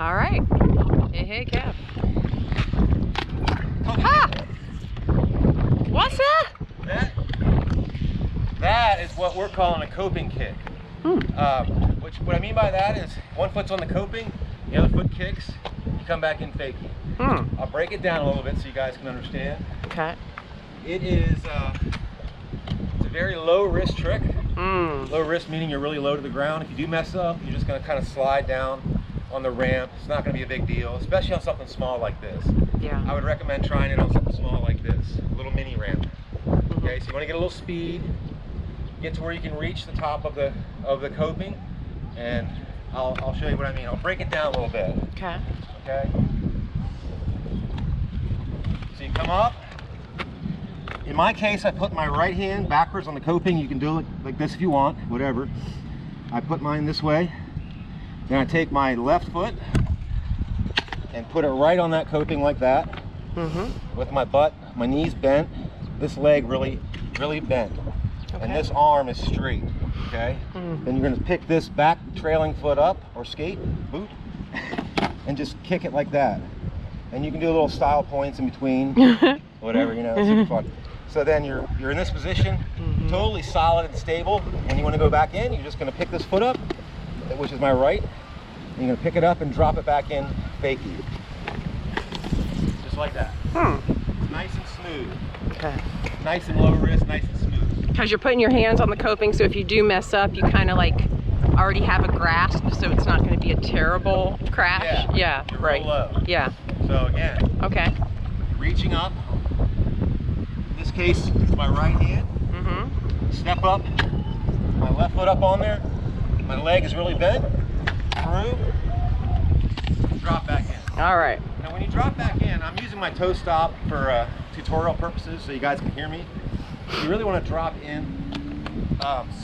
All right. Hey, hey, Kev. Ha! What's that? That is what we're calling a coping kick. What I mean by that is one foot's on the coping, the other foot kicks, you come back in fakie. I'll break it down a little bit so you guys can understand. Okay. It is it's a very low risk trick. Low risk meaning you're really low to the ground. If you do mess up, you're just going to kind of slide down on the ramp. It's not going to be a big deal, especially on something small like this. Yeah. I would recommend trying it on something small like this, a little mini ramp. Okay, so you want to get a little speed, get to where you can reach the top of the coping, and I'll show you what I mean. I'll break it down a little bit. Okay. Okay. So you come up. In my case, I put my right hand backwards on the coping. You can do it like this if you want, whatever. I put mine this way. Then I take my left foot and put it right on that coping like that. With my butt, my knees bent, this leg really bent. Okay. And this arm is straight, okay? Then you're gonna pick this back trailing foot up, or skate, boot, and just kick it like that. And you can do little style points in between, whatever, you know, it's super fun. So then you're in this position, totally solid and stable. When you wanna go back in, you're just gonna pick this foot up, which is my right, and you're gonna pick it up and drop it back in, fakie. Just like that. Nice and smooth. Okay. Nice and low risk, nice and smooth. Because you're putting your hands on the coping, so if you do mess up, you kind of like already have a grasp, so it's not going to be a terrible crash. Yeah, You're right. real low. Yeah. So again, Okay. reaching up. In this case, it's my right hand. Step up. My left foot up on there. My leg is really bent. Through. Drop back in. All right. Now when you drop back in, I'm using my toe stop for tutorial purposes so you guys can hear me. You really want to drop in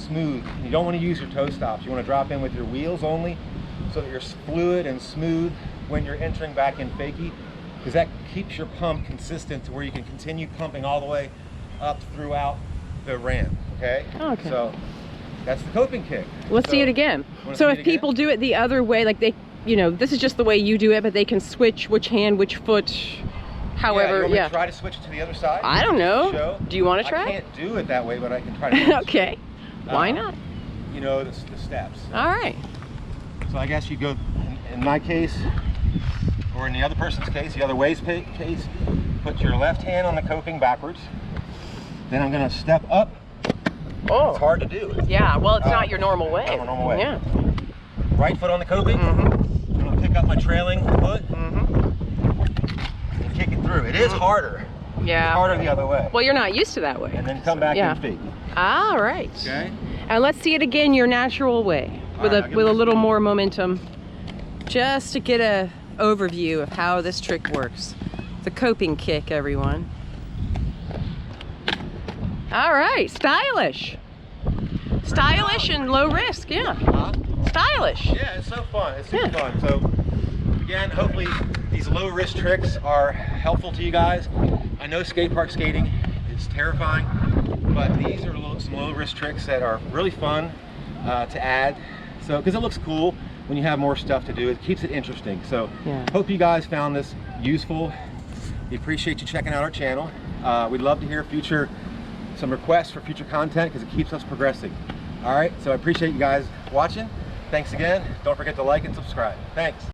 smooth. You don't want to use your toe stops. You want to drop in with your wheels only so that you're fluid and smooth when you're entering back in fakie, because that keeps your pump consistent to where you can continue pumping all the way up throughout the ramp, okay? Okay. So that's the coping kick. Let's see it again. So if it people do it the other way, like they, you know, this is just the way you do it, but they can switch which hand, which foot, however. You want me to try to switch it to the other side? I don't know. Show? Do you want to try? I can't do it that way, but I can try to. Okay. Why not? You know the steps. All right. So I guess you go, in my case, or in the other person's case, the other way's case, put your left hand on the coping backwards. Then I'm going to step up. Oh. It's hard to do. Yeah, well, it's not your normal way. Not my normal way. Yeah. Right foot on the coping. I'm going to pick up my trailing foot and kick it through. It is harder. Yeah. It's harder the other way. Well, you're not used to that way. And then come back in feet. All right. Okay. And let's see it again your natural way with All right, a little more momentum, just to get a overview of how this trick works. The coping kick, everyone. All right, stylish. Stylish and low risk, yeah. Stylish. Yeah, it's so fun. It's super fun. So again, hopefully these low risk tricks are helpful to you guys. I know skate park skating is terrifying, but these are some low risk tricks that are really fun to add. So because it looks cool when you have more stuff to do, it keeps it interesting. So hope you guys found this useful. We appreciate you checking out our channel. We'd love to hear some requests for future content because it keeps us progressing. All right, so I appreciate you guys watching. Thanks again. Don't forget to like and subscribe. Thanks.